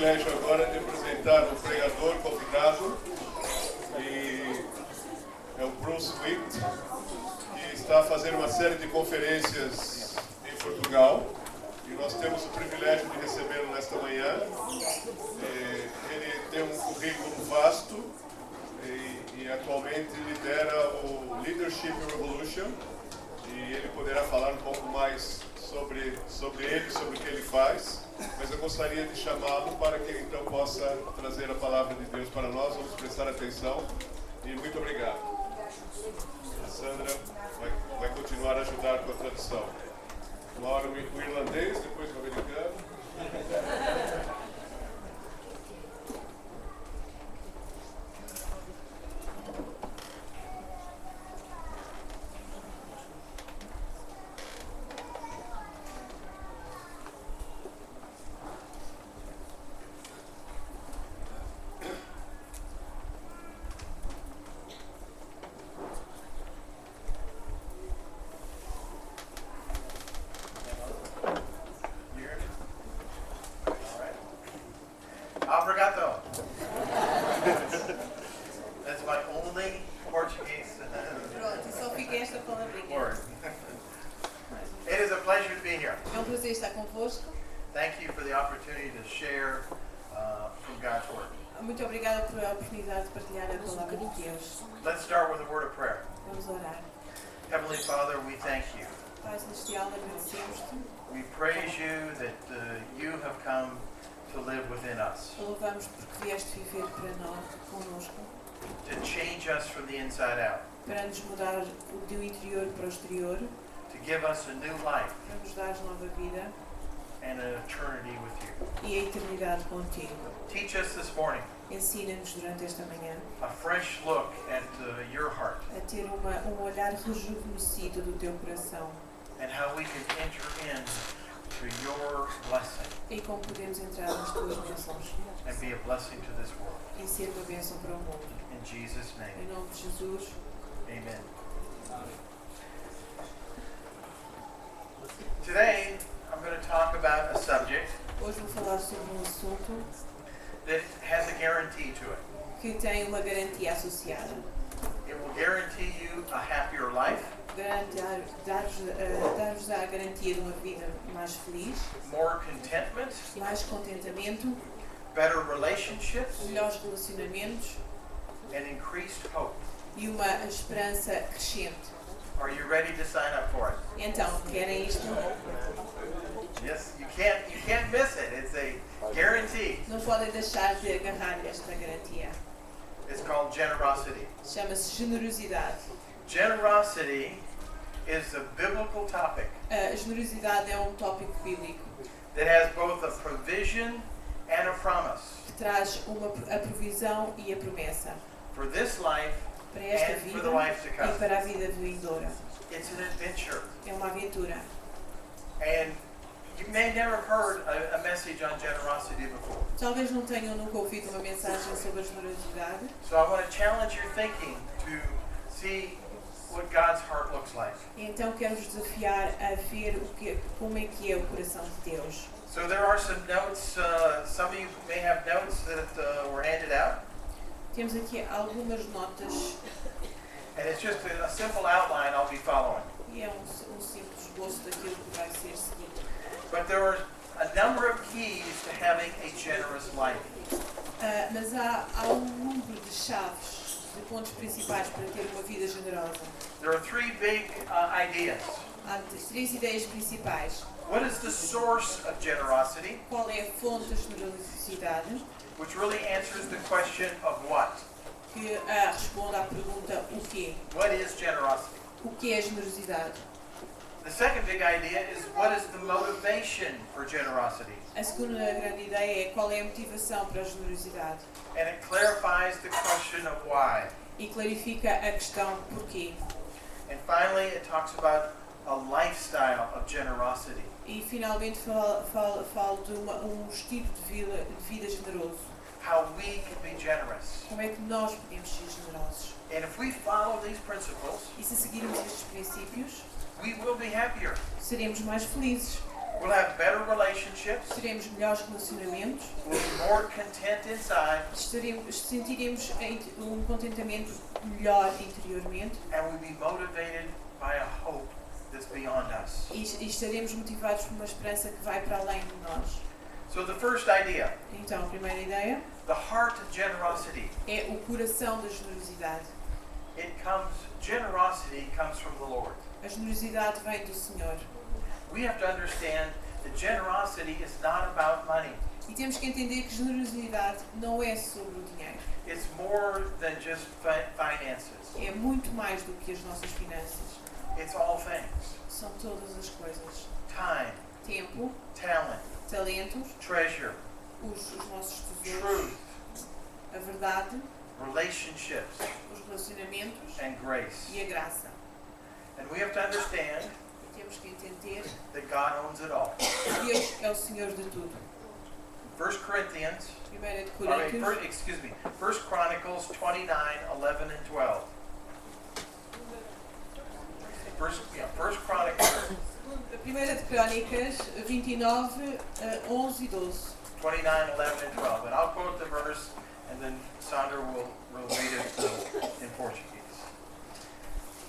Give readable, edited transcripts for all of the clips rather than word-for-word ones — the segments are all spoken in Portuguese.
privilégio agora de apresentar o pregador convidado, e é o Bruce Witt, que está fazendo uma série de conferências em Portugal, e nós temos o privilégio de recebê-lo nesta manhã. Ele tem um currículo vasto e atualmente lidera o Leadership Revolution, e ele poderá falar um pouco mais sobre ele, sobre o que ele faz, mas eu gostaria de chamá-lo para que ele então possa trazer a palavra de Deus para nós. Vamos prestar atenção e muito obrigado. A Sandra vai continuar a ajudar com a tradução. Uma hora o irlandês, depois o americano. Obrigado. That's my only Portuguese Pronto, só fiquei esta palavrinha. word. It is a pleasure to be here. É um prazer estar convosco. Thank you for the opportunity to share from God's Word. Muito obrigada pela oportunidade de partilhar a palavra de Deus. Let's start with a word of prayer. Vamos orar. Heavenly Father, we thank you. Pai Celestial, agradecemos-te. We praise you that you have come to live within us, Louvamos porque vieste viver para nós, connosco, to change us from the inside out, para nos mudar do interior para o exterior, to give us a new life para nos dar nova vida and an eternity with you. e a eternidade contigo. Teach us this morning Ensina-nos durante esta manhã a fresh look at your heart a ter olhar rejuvenescido do teu coração and how we can enter in to your blessing e como podemos entrar nas tuas bênçãos and be a blessing to this world. e ser uma bênção para o mundo. In Jesus' Em name, nome de Jesus. amen. Today, I'm going to talk about a subject Hoje vou falar sobre um assunto that has a guarantee to it. que tem uma garantia associada. It will guarantee you a happier life, Dar-vos a garantia de uma vida mais feliz, more contentment, mais contentamento, better relationships, melhores relacionamentos and increased hope. e uma esperança crescente. Are you ready to sign up for it? Então, querem isto? Yes, you can't miss it. It's a guarantee. Não podem deixar de agarrar esta garantia. It's called generosity. Chama-se generosidade. Generosity is a biblical topic A generosidade é um tópico bíblico that has both a provision and a promise que traz a provisão e a promessa for this life para esta and for vida the life to e come. para a vida vindoura. It's an adventure. É uma aventura. And you may never heard a message on generosity before. Talvez não tenham nunca ouvido uma mensagem sobre a generosidade. So I want to challenge your thinking to see what God's heart looks like. Então quero-vos desafiar a ver como é que é o coração de Deus. So there are some notes. Some of you may have notes that were handed out. Temos aqui algumas notas And it's just a simple outline I'll be following. e é um simples esboço daquilo que vai ser seguido. But there are a number of keys to having a generous life. Mas há número de chaves, de pontos principais para ter uma vida generosa. There are three big ideas. Há três ideias principais. What is the source of generosity? Qual é a fonte da generosidade? Which really answers the question of what? Que responde à pergunta o quê? What is generosity? O que é a generosidade? The second big idea is what is the motivation for generosity? A segunda grande ideia é qual é a motivação para a generosidade. And it clarifies the question of why. E clarifica a questão porquê. And finally, it talks about a lifestyle of generosity. E finalmente falo de um estilo de vida generoso. How we can be generous. Como é que nós podemos ser generosos? And if we follow these principles, E se seguirmos estes princípios, we will be happier. seremos mais felizes. We'll have better relationships. teremos melhores relacionamentos, We'll be more content inside. sentiremos um contentamento melhor interiormente And we'll be motivated by a hope that's beyond us. e estaremos motivados por uma esperança que vai para além de nós. So the first idea, Então, a primeira ideia the heart of generosity. é o coração da generosidade. Generosity comes from the Lord. A generosidade vem do Senhor. We have to understand that generosity is not about money. E temos que entender que generosidade não é sobre o dinheiro. It's more than just finances. É muito mais do que as nossas finanças. It's all things. São todas as coisas. Time, Tempo, talent, talentos, treasure, os nossos tesouros, truth, a verdade, relationships, os relacionamentos and grace. e a graça. And we have to understand E temos que entender that God owns it all. que Deus é o Senhor de tudo. 1 Corinthians, 1 Chronicles 29, 11 and 12. First Chronicles A primeira de Crônicas 29, 11 e 12. 29, 11 and 12. And I'll quote the verse and then Sandra will read it in Portuguese.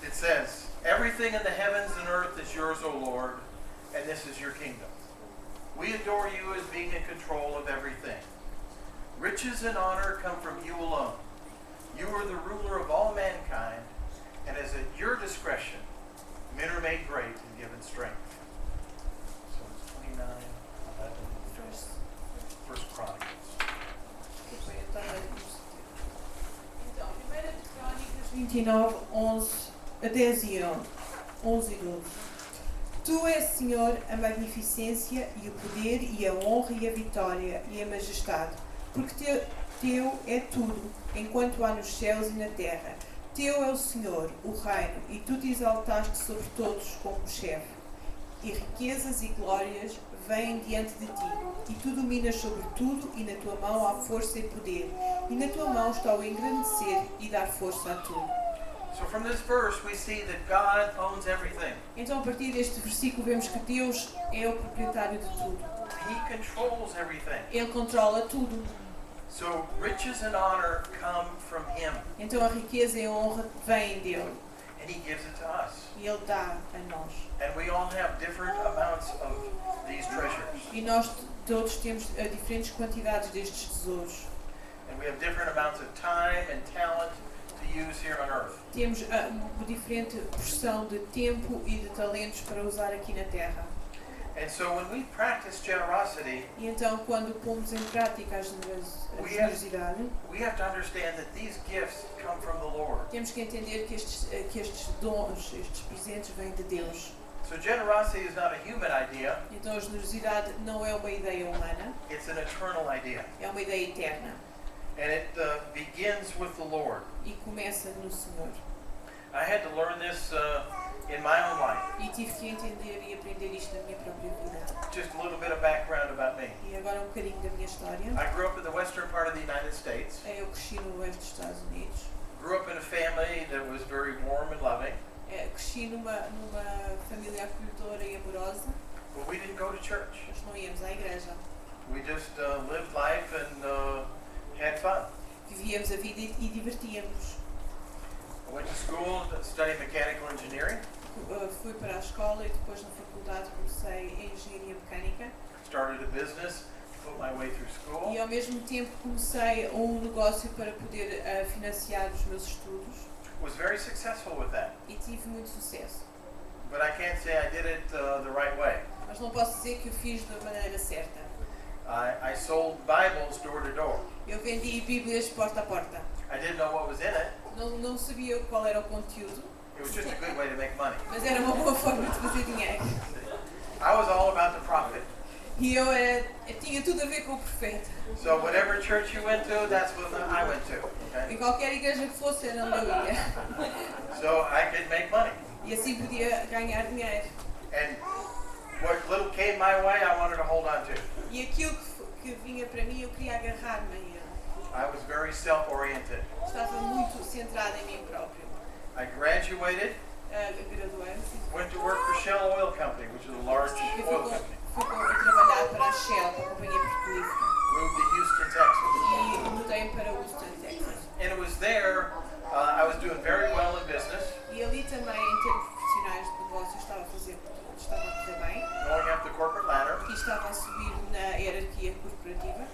It says, "Everything in the heavens and earth is yours, O Lord, and this is your kingdom. We adore you as being in control of everything. Riches and honor come from you alone. You are the ruler of all mankind, and as at your discretion, men are made great and given strength." So it's 29, 11, First Chronicles. Então, primeira de Crônicas 29, 10 e 11 e 12. Tu és, Senhor, a magnificência e o poder e a honra e a vitória e a majestade, porque teu é tudo, enquanto há nos céus e na terra. Teu é o Senhor, o reino, e tu te exaltaste sobre todos como chefe. E riquezas e glórias vêm diante de ti, e tu dominas sobre tudo, e na tua mão há força e poder, e na tua mão está o engrandecer e dar força a tudo. So from this verse we see that God owns everything. Então, a partir deste versículo, vemos que Deus é o proprietário de tudo. He controls everything. Ele controla tudo. So riches and honor come from Him, Então, a riqueza e a honra vêm dele, and He gives it to us. e ele dá a nós. And we all have different amounts of these treasures, E nós todos temos diferentes quantidades destes tesouros. and we have different amounts of time and talent to use here on earth. Temos uma diferente porção de tempo e de talentos para usar aqui na Terra. And so when we practice generosity, E então, quando pomos em prática a generosidade, we have to understand that these gifts come from the Lord. temos que entender que estes dons, estes presentes vêm de Deus. So generosity is not a human idea, Então, a generosidade não é uma ideia humana, it's an eternal idea. é uma ideia eterna And it begins with the Lord. e começa no Senhor. I had to learn this in my own life. E tive que entender e aprender isto na minha própria vida. Just a little bit of background about me. E agora um bocadinho da minha história. I grew up in the western part of the United States. Eu cresci no oeste dos Estados Unidos. Grew up in a family that was very warm and loving. Cresci numa família acolhedora e amorosa, But we didn't go to church. mas não íamos à igreja. We just lived life and had fun. Vivíamos a vida e divertíamos. I went to school to study mechanical engineering. Fui para a escola e depois na faculdade comecei em engenharia mecânica. Started a business, put my way through school. E ao mesmo tempo comecei um negócio para poder financiar os meus estudos. Was very successful with that. E tive muito sucesso. But I can't say I did it the right way. Mas não posso dizer que o fiz da maneira certa. I sold Bibles door to door. Eu vendi Bíblias porta a porta. I didn't know what was in it. Não sabia qual era o conteúdo, It was just a good way to make money. mas era uma boa forma de fazer dinheiro. I was all about the profit. E eu tinha tudo a ver com o profeta. So whatever church you went to, that's what I went to. Okay? Em qualquer igreja que fosse, era onde eu ia. So I could make money. E assim podia ganhar dinheiro. And what little came my way, I wanted to hold on to. E aquilo que vinha para mim, eu queria agarrar-me a ele. I was very self-oriented. Estava muito centrada em mim próprio. I graduated, Graduei-me. went to work for Shell Oil Company, which is a large Eu oil company. fui Shell, para a companhia petrolífera. Moved to Houston, Texas. E mudei para Houston, Texas. And it was there, I was doing very well in business, E ali também, em termos profissionais de negócio, estava a correr bem. going up the corporate ladder, E estava a subir na hierarquia corporativa.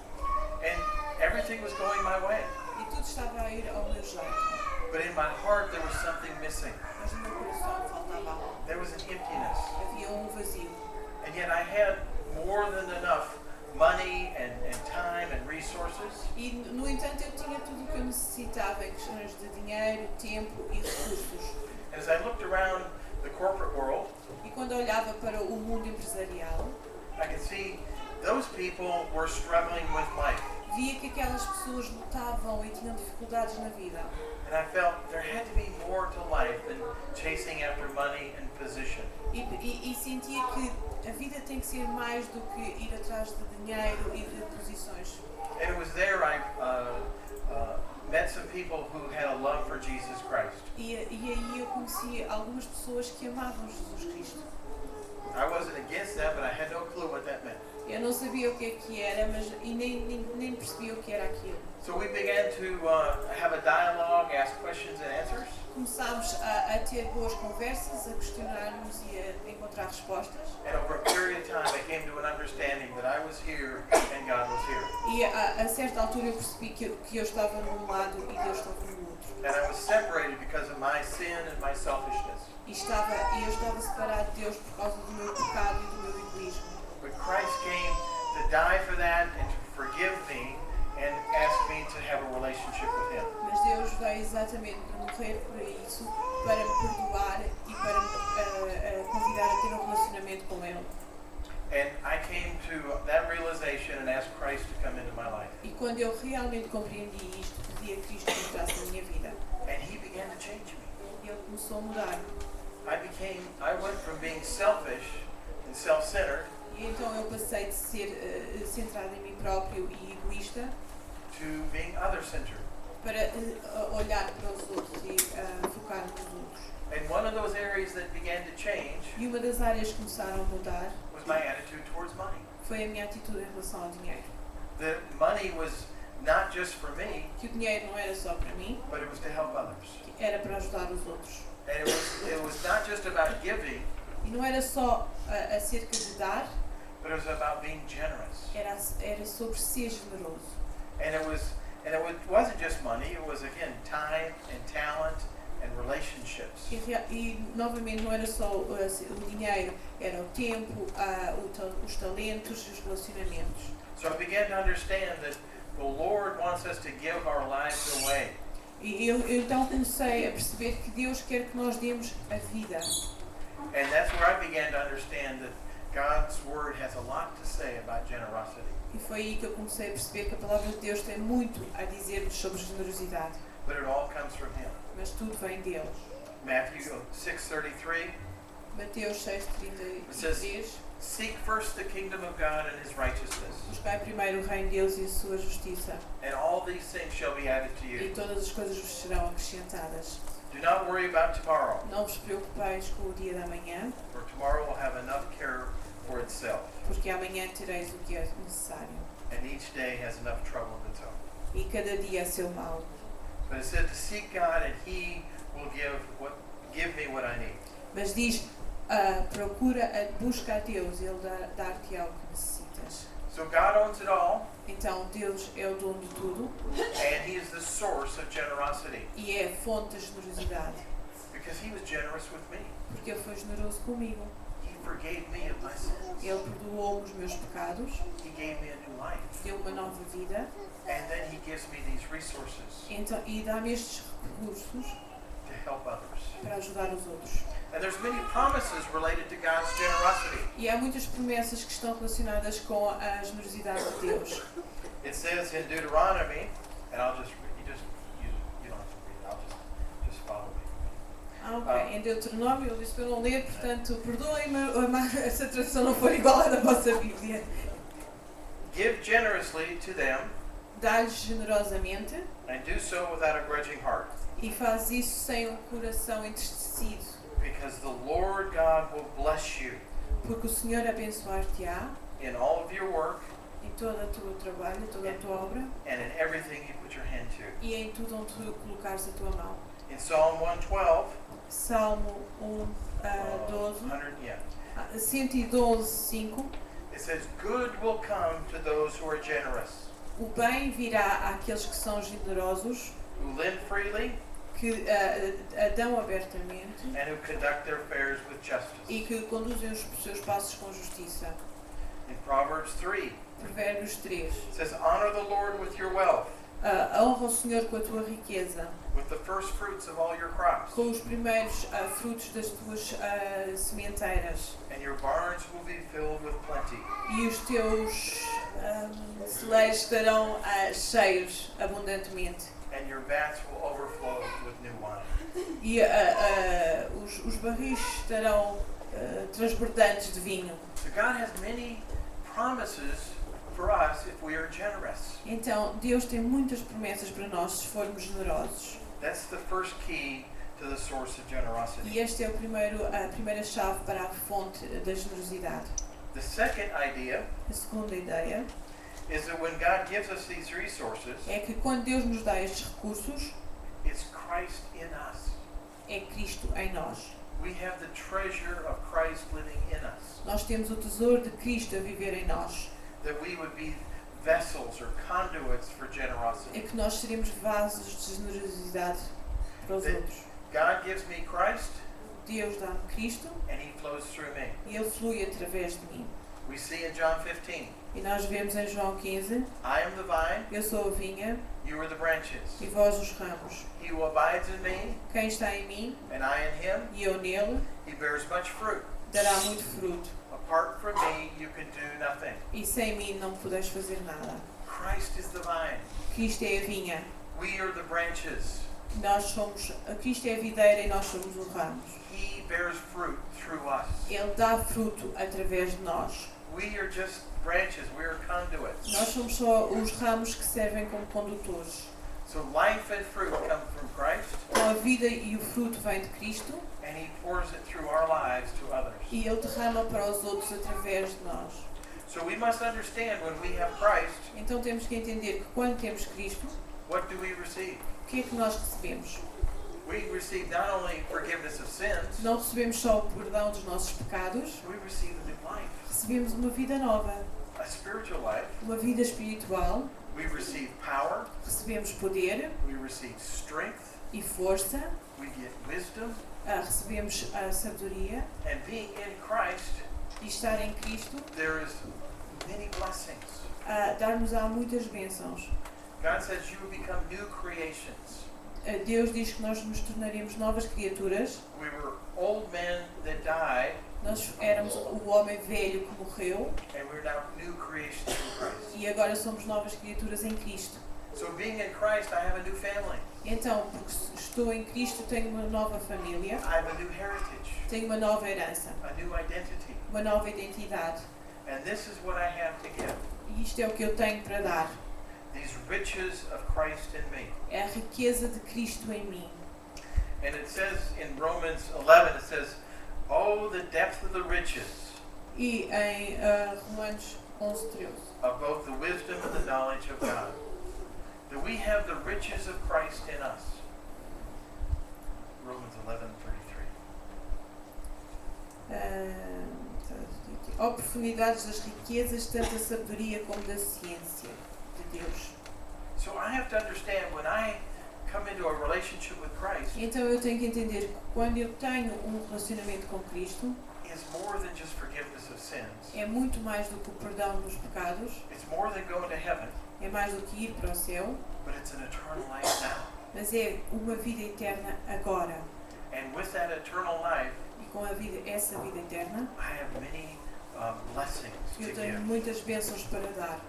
and everything was going my way. E tudo estava a ir ao meu jeito. But in my heart, there was something missing. Mas no meu coração faltava algo. There was an emptiness. Havia vazio. And yet I had more than enough money and time and resources. E, no entanto, eu tinha tudo o que eu necessitava em questões de dinheiro, tempo e recursos. And as I looked around the corporate world, E quando eu olhava para o mundo empresarial, I could see those people were struggling with life. via que aquelas pessoas lutavam e tinham dificuldades na vida. And I felt there had to be more to life than chasing after money and position. E sentia que a vida tem que ser mais do que ir atrás de dinheiro e de posições. And it was there I met some people who had a love for Jesus Christ. E aí eu conheci algumas pessoas que amavam Jesus Cristo. I wasn't against that, but I had no clue what that meant. Eu não sabia o que era, mas e nem percebia o que era aquilo. So we began to have a dialogue, ask questions and answers. Começámos a ter boas conversas, a questionar-nos e a encontrar respostas. And over a period of time, I came to an understanding that I was here and God was here. E a certa altura eu percebi que eu estava num lado e Deus estava no outro. And I was separated because of my sin and my selfishness. E eu estava separado de Deus por causa do meu pecado e do meu egoísmo. But Christ came to die for that and to forgive me and ask me to have a relationship with Him. Mas Deus veio exatamente para morrer por isso, para me perdoar e para me convidar a ter um relacionamento com Ele. And I came to that realization and asked Christ to come into my life. E quando eu realmente compreendi isto, pedi a Cristo que entrasse na minha vida. And He began to change me. E Ele começou a mudar. I went from being selfish and self-centered E então eu passei de ser centrado em mim próprio e egoísta to being other-centered. para olhar para os outros e focar nos outros. And one of those areas that began to change E uma das áreas que começaram a mudar was my attitude towards money. foi a minha atitude em relação ao dinheiro. That money was not just for me, Que o dinheiro não era só para mim, but it was to help others. que era para ajudar os outros. And it was not just about giving, E não era só acerca de dar, but it was about being generous. era sobre ser generoso. And it wasn't just money, it was again time and talent and relationships. E novamente não era só o dinheiro, era o tempo, os talentos e os relacionamentos. So I began to understand that the Lord wants us to give our lives away. E eu então comecei a perceber que Deus quer que nós demos a vida. And that's where I began to understand that God's Word has a lot to say about generosity. E foi aí que eu comecei a perceber que a palavra de Deus tem muito a dizer-nos sobre generosidade. But it all comes from Him. Mas tudo vem dele. Matthew 6:33, Mateus 6:33. seek first the kingdom of God and His righteousness, Buscai primeiro o reino de Deus e a sua justiça, and all these things shall be added to e you. todas as coisas vos serão acrescentadas. Do not worry about tomorrow, Não vos preocupeis com o dia da manhã, for tomorrow will have enough care for itself, porque amanhã tereis o que é necessário. and each day has enough trouble of its own. E cada dia é seu mal. But it said to seek God, and He will give me what I need. Mas diz, busca a Deus, Ele dar-te-á o que necessitas. So God owns it all, Então Deus é o dono de tudo and He is the source of generosity, e é a fonte da generosidade, because He was generous with me. porque Ele foi generoso comigo. He forgave me of my sins. Ele perdoou-me os meus pecados, He gave me a new life. deu uma nova vida, And then He gives me these resources então, e dá-me estes recursos to help others. para ajudar os outros. And there's many promises related to God's generosity. E há muitas promessas que estão relacionadas com a generosidade de Deus. It says in Deuteronomy, and I'll just read, you don't have to read, I'll just follow me. Em Deuteronômio ele diz para eu não ler, portanto, perdoem-me essa tradução não for igual à da vossa Bíblia. Give generously to them, Dá-lhes generosamente and do so without a grudging heart, e faz isso sem um coração entristecido, because the Lord God will bless you porque o Senhor abençoar-te-á in all of your work em todo o teu trabalho, em toda a tua obra and in everything you put your hand to. e em tudo onde tu colocares a tua mão. In Psalm 112, Salmo 12, 100, yeah, 112, 5. it says, "Good will come to those who are generous, O bem virá àqueles que são generosos, who lend freely, que dão abertamente and who conduct their affairs with justice." e que conduzem os seus passos com justiça. In Proverbs 3, Provérbios 3. it says, "Honor the Lord with your wealth, Honra o Senhor com a tua riqueza, with the first fruits of all your crops, com os primeiros frutos das tuas sementeiras, and your barns will be filled with plenty." e os teus celeiros estarão cheios abundantemente, And your vats will overflow with new wine. e os barris estarão transbordantes de vinho. So God has many promises for us if we are generous. Então, Deus tem muitas promessas para nós se formos generosos. That's the first key to the source of generosity. E este é a primeira chave para a fonte da generosidade. The second idea A segunda ideia is that when God gives us these resources, é que quando Deus nos dá estes recursos, it's Christ in us. é Cristo em nós. We have the treasure of Christ living in us. Nós temos o tesouro de Cristo a viver em nós. That we would be vessels or conduits for generosity. É que nós seremos vasos de generosidade para os outros. God gives me Christ Deus dá-me Cristo and He flows through me. e Ele flui através de mim. We see in John 15, E nós vemos em João 15, I am the vine, eu sou a vinha you are the branches. e vós os ramos. He who abides in me Quem está em mim and I in him, e eu nele, he bears much fruit. dará muito fruto. Apart from me, you can do nothing. E sem mim não podeis fazer nada. Christ is the vine. Cristo é a vinha. We are the branches. Cristo é a videira e nós somos os ramos. He bears fruit through us. Ele dá fruto através de nós. We are just branches. We are conduits. Nós somos só os ramos que servem como condutores. So life and fruit come from Christ, Então a vida e o fruto vêm de Cristo and He pours it through our lives to others. e Ele derrama para os outros através de nós. So we must understand when we have Christ, Então temos que entender que quando temos Cristo, what do we receive? o que é que nós recebemos? We receive not only forgiveness of sins, Não recebemos só o perdão dos nossos pecados, we receive a new life, recebemos uma vida nova, a spiritual life. uma vida espiritual, We receive power, recebemos poder we receive strength, e força, we get wisdom, recebemos a sabedoria and being in Christ, e estar em Cristo there is many blessings. dar-nos-á muitas bênçãos. God says you will become new creations. Deus diz que nós nos tornaremos novas criaturas. We were old men that died, Nós éramos o homem velho que morreu and we're now new creations in Christ. e agora somos novas criaturas em Cristo. So being in Christ, I have a new family. Então, porque estou em Cristo, tenho uma nova família, I have a new heritage, tenho uma nova herança, a new identity. uma nova identidade. And this is what I have to give. E isto é o que eu tenho para dar. These riches of Christ in me. É a riqueza de Cristo em mim. And it says in Romans 11, it says, "Oh, the depth of the riches E em Romanos 11:13. of both the wisdom and the knowledge of God. That we have the riches of Christ in us." Romans 11:33. Profundidades das riquezas, tanto da sabedoria como da ciência de Deus. So I have to understand when I come into a relationship with Christ, Então eu tenho que entender que quando eu tenho um relacionamento com Cristo, it's more than just forgiveness of sins. é muito mais do que o perdão dos pecados, It's more than going to heaven, é mais do que ir para o céu, but it's an eternal life now. mas é uma vida eterna agora. And with that eternal life, E com essa vida eterna, I have many blessings to eu tenho give. muitas bênçãos para dar.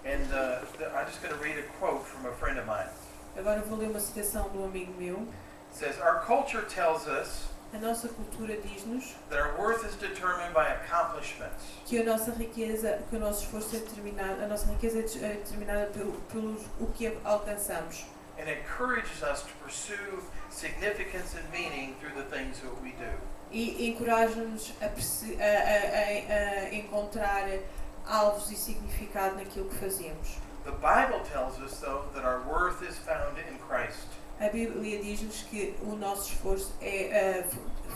And I'm just going to read a quote from a friend of mine. Agora vou ler uma citação do amigo meu. It says, "Our culture tells us A nossa cultura diz-nos that our worth is determined by accomplishments. que a nossa riqueza, que o nosso esforço é determinado, a nossa riqueza é determinada pelo o que alcançamos. And encourages us to pursue significance and meaning through the things that we do." e encoraja-nos a encontrar alvos e significado naquilo que fazemos. The Bible tells us, though, that our worth is found in Christ. A Bíblia diz-nos que o nosso esforço é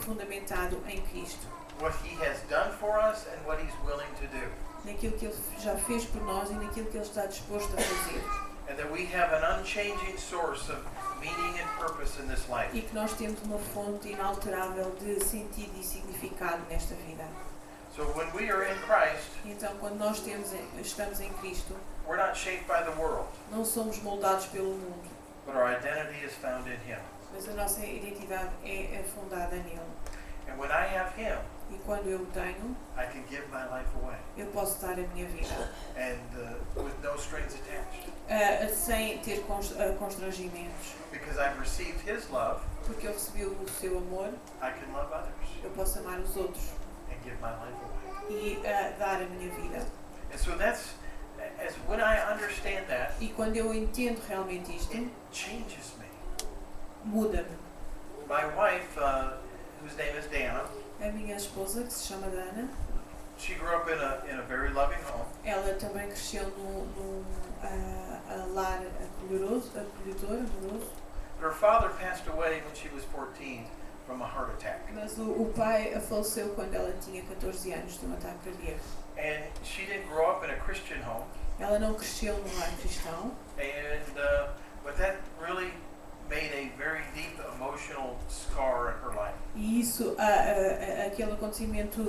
fundamentado em Cristo, What He has done for us and what He's willing to do. naquilo que Ele já fez por nós e naquilo que Ele está disposto a fazer. And that we have an unchanging source of meaning and purpose in this life. E que nós temos uma fonte inalterável de sentido e significado nesta vida. So when we are in Christ, Então, quando nós estamos em Cristo, we're not shaped by the world, não somos moldados pelo mundo, but our identity is found in Him. mas a nossa identidade é fundada nele. And when I have Him, E quando eu o tenho, I can give my life away, eu posso dar a minha vida and with no strings attached, sem ter constrangimentos. because I've received His love. Porque eu recebi o seu amor, I can love others eu posso amar os outros and give my life away. e dar a minha vida. And so that's as when I understand that, E quando eu entendo realmente isto, it changes me. muda-me. My wife, whose name is Dana, A minha esposa, que se chama Dana, she grew up in a very loving home. ela também cresceu num lar acolhedor, amoroso. Her father passed away when she was 14 from a heart attack. Mas o pai faleceu quando ela tinha 14 anos de um ataque cardíaco. And she didn't grow up in a Christian home. Ela não cresceu num lar cristão, And but that really made a very deep emotional scar in her life. e isso, aquele acontecimento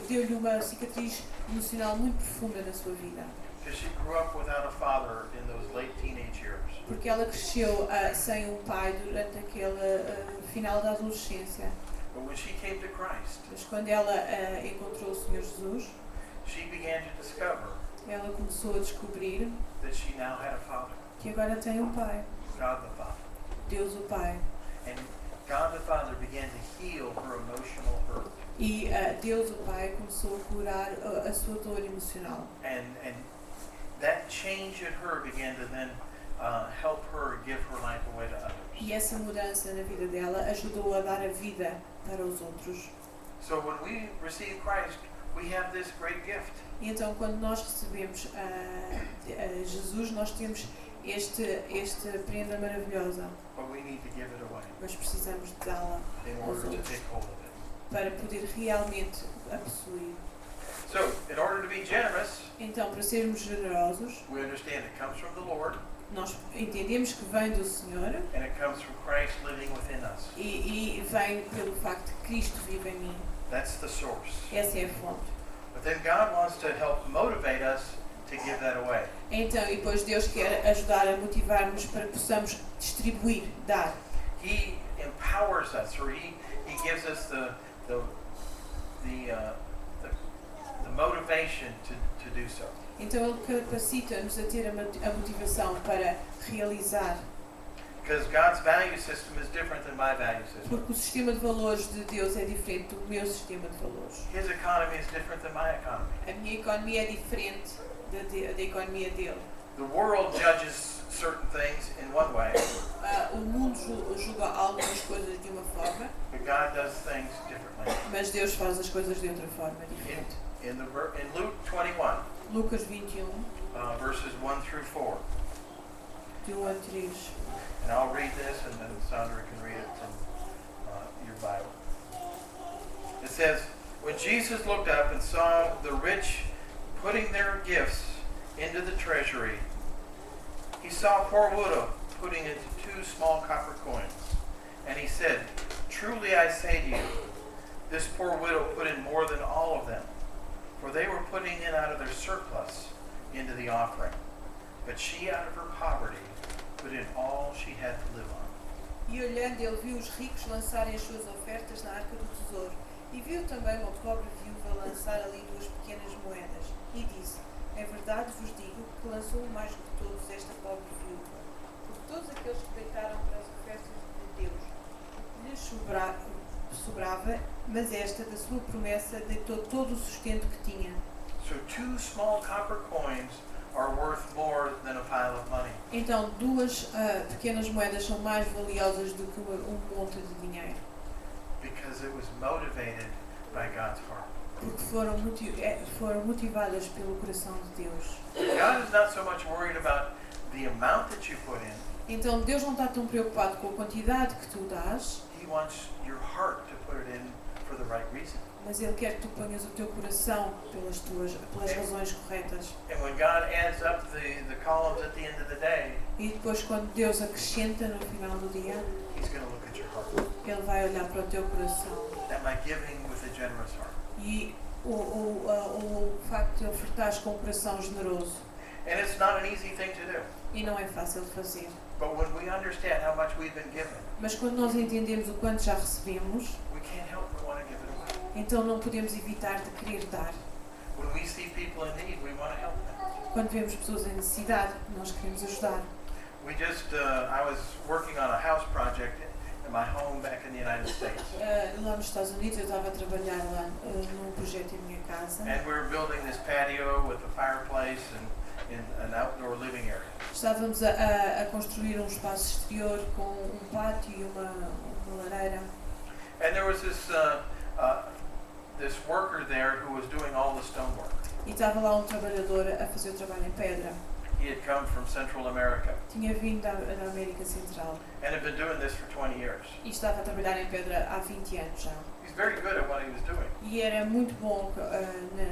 deu-lhe uma cicatriz emocional muito profunda na sua vida. Because she grew up without a father in those late teenage years. Porque ela cresceu sem um pai durante aquele final da adolescência. But when she came to Christ, Mas quando ela encontrou o Senhor Jesus, she began to discover ela começou a descobrir that she now had a father, que agora tem um pai, God the Father. Deus o Pai. And God the Father began to heal her emotional hurt. E Deus o Pai começou a curar a sua dor emocional. And that change in her began to then help her give her life away to others. E essa mudança na vida dela ajudou a dar a vida para os outros. So when we receive Christ, we have this great gift. E então, quando nós recebemos Jesus, nós temos esta prenda maravilhosa, But we need to give it away mas precisamos de dá-la in aos order to outros take hold of it. para poder realmente a possuir. So, in order to be generous, Então, para sermos generosos, we understand it comes from the Lord nós entendemos que vem do Senhor and it comes from Christ living within us. e vem pelo facto de Cristo vive em mim. That's the source. Essa é a fonte. But then God wants to help motivate us to give that away. Então, e depois Deus quer ajudar a motivar-nos para que possamos distribuir, dar. He empowers us, or he gives us the motivation to do so. Então Ele capacita-nos a ter a motivação para realizar, Because God's value system is different than my value system. porque o sistema de valores de Deus é diferente do meu sistema de valores. His economy is different than my economy. A minha economia é diferente da economia dele. The world judges certain things in one way, O mundo julga algumas coisas de uma forma, but God does things differently. mas Deus faz as coisas de outra forma diferente. In Luke 21, Lucas 21, verses 1 through 4, de 1 a 3. and I'll read this, and then Sandra can read it from your Bible. It says, "When Jesus looked up and saw the rich putting their gifts into the treasury, he saw a poor widow putting into 2 small copper coins. And he said, 'Truly I say to you, this poor widow put in more than all of them, for they were putting in out of their surplus into the offering. But she out of her poverty put in all she had to live on.'" E olhando, ele viu os ricos lançarem as suas ofertas na arca do tesouro, e viu também uma pobre viúva lançar ali 2 pequenas moedas, e disse: "Em verdade vos digo que lançou mais do que todos esta pobre viúva, porque todos aqueles que deitaram para as ofertas de Deus, o que lhes sobrava, mas esta, da sua promessa, deitou todo o sustento que tinha." So 2 small copper coins are worth more than a pile of money. Então, 2 pequenas moedas são mais valiosas do que um monte de dinheiro, Because was motivated by God's heart. porque foram motivadas pelo coração de Deus. God is not so much worried about the amount that you put in. Então Deus não está tão preocupado com a quantidade que tu dás, He wants your heart to put it in for the right reason. mas Ele quer que tu ponhas o teu coração pelas razões corretas. And when God adds up the columns at the end of the day, E depois, quando Deus acrescenta no final do dia, He's going to look at your heart. Ele vai olhar para o teu coração. Am I giving with a generous heart? E o facto de ofertares com um coração generoso. And it's not an easy thing to do. E não é fácil de fazer. But when we understand how much we've been given, Mas quando nós entendemos o quanto já recebemos, we can't help but want to give it away. então não podemos evitar de querer dar. When we see people in need, we want to help them. Quando vemos pessoas em necessidade, nós queremos ajudar. I was working on a house project in my home back in the United States. Lá nos Estados Unidos, eu estava a trabalhar lá num projeto em minha casa. And we were building this patio with a fireplace and in an outdoor living area. Estávamos a construir um espaço exterior com um pátio e uma lareira. And there was this worker there who was doing all the stonework. E estava lá um trabalhador a fazer o trabalho em pedra. He had come from Central America Tinha vindo da América Central and had been doing this for 20 years. e estava a trabalhar em pedra há 20 anos já. He's very good at what he was doing. E era muito bom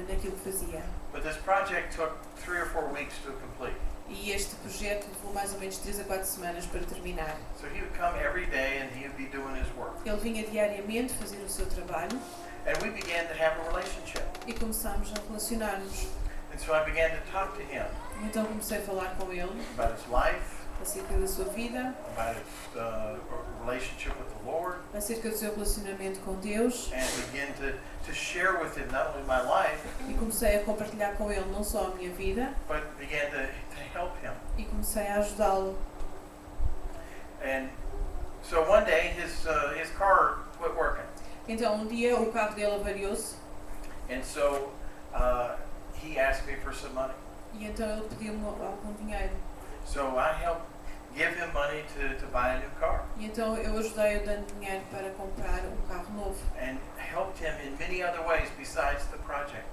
naquilo que fazia. But this project took 3 or 4 weeks to complete. E este projeto levou mais ou menos 3 a 4 semanas para terminar. So he would come every day and he would be doing his work. Ele vinha diariamente fazer o seu trabalho And we began to have a relationship. e começámos a relacionar-nos. And so I began to talk to him Então comecei a falar com ele about his life, acerca da sua vida, about his relationship with the Lord, acerca do seu relacionamento com Deus, and began to share with him not only my life, e comecei a compartilhar com ele não só a minha vida, but began to help him. e comecei a ajudá-lo. And so one day his car quit working. Então um dia o carro dele avariou-se And so he asked me for some money. e então ele pediu-me algum dinheiro. So I helped give him money to buy a new car E então eu ajudei-o dando dinheiro para comprar um carro novo. and helped him in many other ways besides the project.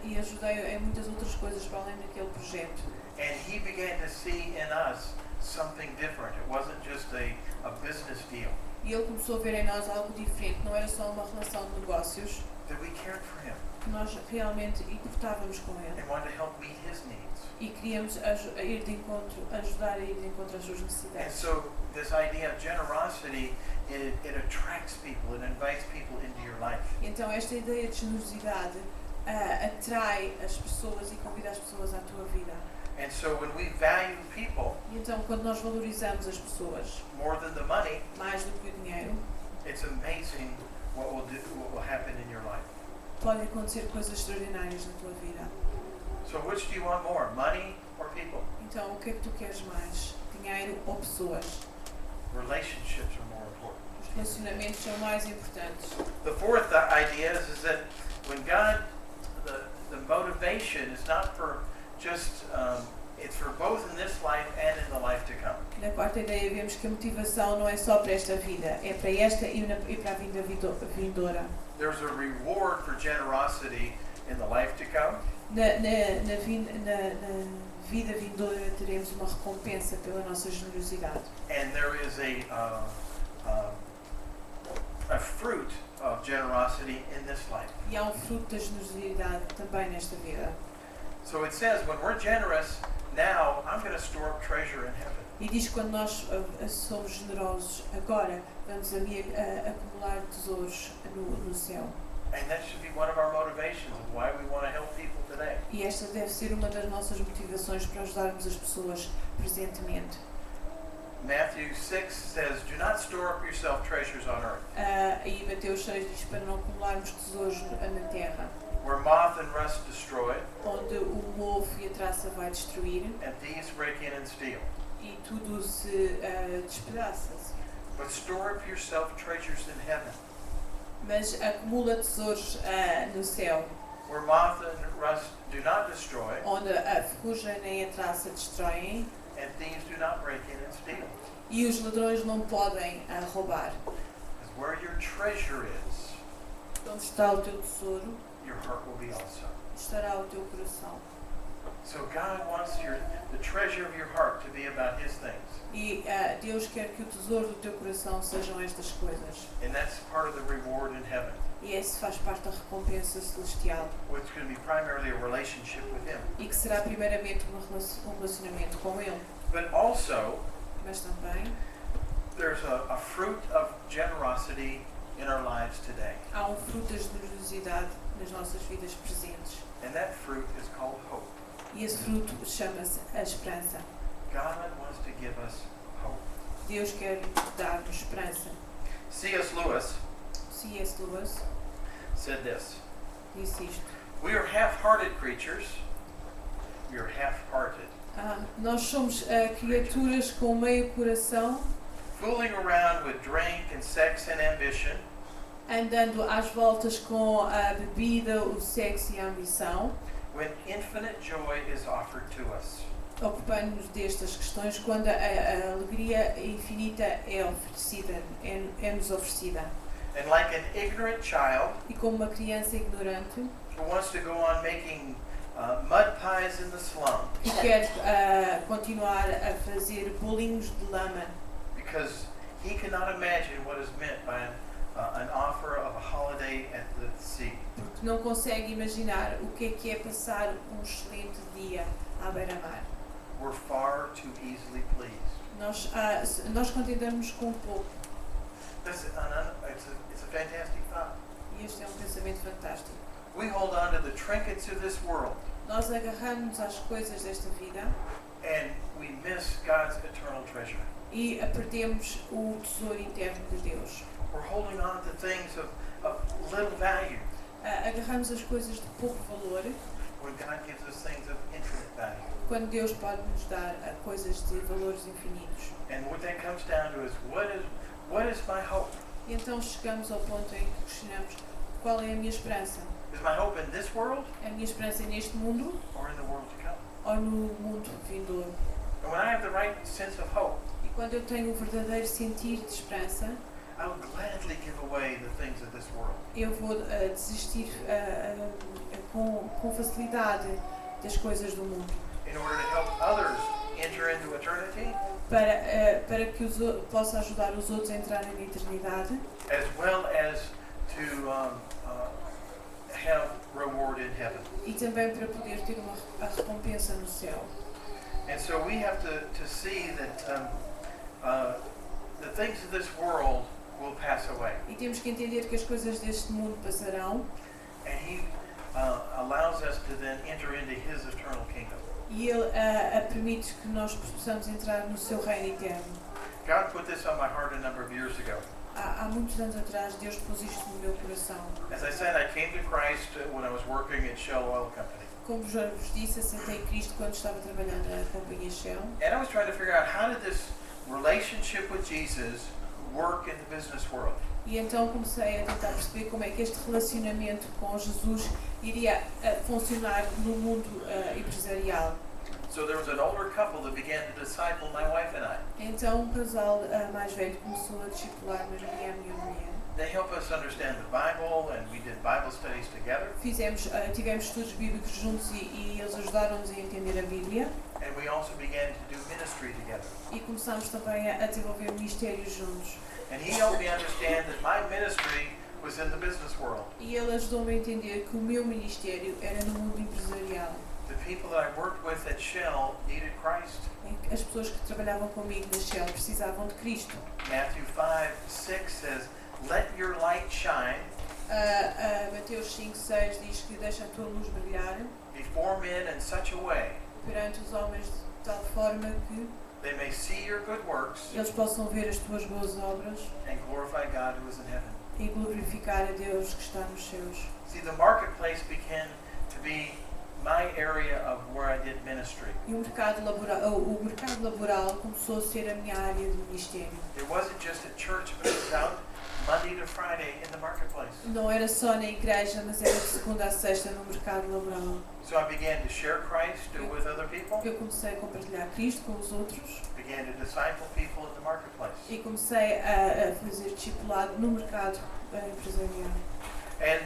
E ajudei-o em muitas outras coisas para além daquele projeto. And he began to see in us something different. It wasn't just a business deal. E ele começou a ver em nós algo diferente. Não era só uma relação de negócios, That we cared for him que nós realmente importávamos com ele. and wanted to help meet his needs. E queríamos ir de encontro, ajudar a ir de encontro às suas And necessidades. so this idea of generosity, it attracts people, it invites people into your life. Então esta ideia de generosidade atrai as pessoas e convida as pessoas à tua vida. And so when we value people E então quando nós valorizamos as pessoas more than the money, mais do que o dinheiro, it's amazing what will happen in your life. podem acontecer coisas extraordinárias na tua vida. So which do you want more, money or people? Então o que é que tu queres mais? Dinheiro ou pessoas? Relationships are more important. Os relacionamentos são mais importantes. The fourth idea is that when God, the motivation is not for just, it's for both in this life and in the life to come. Na quarta ideia vemos que a motivação não é só para esta vida, é para esta e para a vida vindoura. There's a reward for generosity in the life to come, Na vida vindoura teremos uma recompensa pela nossa generosidade. and there is a fruit of generosity in this life. E há um fruto da generosidade também nesta vida. So it says, when we're generous now, I'm going to store up treasure in heaven. E diz que quando nós somos generosos agora, vamos acumular tesouros no céu. And that should be one of our motivations of why we want to help people today. E esta deve ser uma das nossas motivações para ajudarmos as pessoas presentemente. Matthew 6 says, do not store up yourself treasures on earth, E Mateus 6 diz para não acumularmos tesouros na terra, where moth and rust destroy, onde o mofo e a traça vai destruir and thieves break in and steal. e tudo se despedaça. But store up yourself treasures in heaven, Mas acumula tesouros no céu, where moth and rust do not destroy, onde a ferrugem nem a traça destroem and thieves do not break in and steal. e os ladrões não podem roubar. Because where your treasure is, onde está o teu tesouro, your heart will be also. estará o teu coração. So God wants the treasure of your heart to be about His things. E Deus quer que o tesouro do teu coração sejam estas coisas. And that's part of the reward in heaven. E esse faz parte da recompensa celestial. Which is going to be primarily a relationship with Him. E que será primeiramente um relacionamento com Ele. But also, Mas também there's a fruit of generosity in our lives today. há um fruto da generosidade nas nossas vidas presentes. And that fruit is called hope. E esse fruto chama-se a esperança. God wants to give us hope. Deus quer dar-nos esperança. C.S. Lewis C.S. Lewis said this: disse isto. We are half-hearted creatures. We are half-hearted. Nós somos criaturas com meio coração, Fooling around with drink and sex and ambition, andando às voltas com a bebida, o sexo e a ambição, when infinite joy is offered to us. ocupando-nos destas questões quando a alegria infinita é oferecida, é-nos oferecida. And like an ignorant child E como uma criança ignorante who wants to go on making mud pies in the slum que quer continuar a fazer bolinhos de lama, because he cannot imagine what is meant by an offer of a holiday at the sea. porque não consegue imaginar o que é passar um excelente dia à beira-mar. We're far too easily pleased. Nós contentamos com pouco. It's a fantastic thought. E este é um pensamento fantástico. We hold on to the trinkets of this world Nós agarramos às coisas desta vida and we miss God's eternal treasure. e perdemos o tesouro interno de Deus. We're holding on to things of little value Agarramos as coisas de pouco valor when God gives us things of infinite value. quando Deus pode nos dar coisas de valores infinitos. And what that comes down to is what is my hope? E então chegamos ao ponto em que questionamos qual é a minha esperança. Is my hope in this world A minha esperança é neste mundo or in the world to come? ou no mundo vindouro? And when I have the right sense of hope, E quando eu tenho o verdadeiro sentir de esperança, I will gladly give away the things of this world. eu vou desistir com facilidade das coisas do mundo In order to help others enter into eternity, para que possa ajudar os outros a entrarem na eternidade as well as to have reward in heaven. e também para poder ter a recompensa no céu. And so we have to see that the things of this world will pass away. E temos que entender que as coisas deste mundo passarão And He allows us to then enter into His eternal kingdom. e Ele permite que nós possamos entrar no seu reino eterno. God put this on my heart a number of years ago. Há muitos anos atrás, Deus pôs isto no meu coração. As I said, I came to Christ when I was working at Shell Oil Company. Como já vos disse, aceitei Cristo quando estava trabalhando na companhia Shell. And I was trying to figure out how did this relationship with Jesus work in the business world. E então comecei a tentar perceber como é que este relacionamento com Jesus iria funcionar no mundo empresarial. So there was an older couple that began to disciple my wife and I. Então um casal mais velho começou a discipular-me a minha mulher. They helped us understand the Bible and we did Bible studies together. Tivemos estudos bíblicos juntos e eles ajudaram-nos a entender a Bíblia. And we also began to do ministry together. E começámos também a desenvolver ministérios juntos. And he helped me understand that my ministry was in the business world. E ele ajudou-me a entender que o meu ministério era no mundo empresarial. The people that I worked with at Shell needed Christ. As pessoas que trabalhavam comigo na Shell precisavam de Cristo. Matthew 5:6 says, "Let your light shine Mateus 5:6 diz que deixa a tua luz brilhar before men in such a way perante os homens de tal forma que they may see your good works eles possam ver as tuas boas obras and glorify God who is in heaven." e glorificar a Deus que está nos céus. See, the marketplace began to be my area of where I did ministry. E o mercado laboral começou a ser a minha área de ministério. It wasn't just at church, but it was out Monday to Friday in the marketplace. Não era só na igreja, mas era de segunda a sexta no mercado laboral. So I began to share Christ with other people, Eu comecei a compartilhar Cristo com os outros began to disciple people in the marketplace. e comecei a fazer discipulado no mercado empresarial. And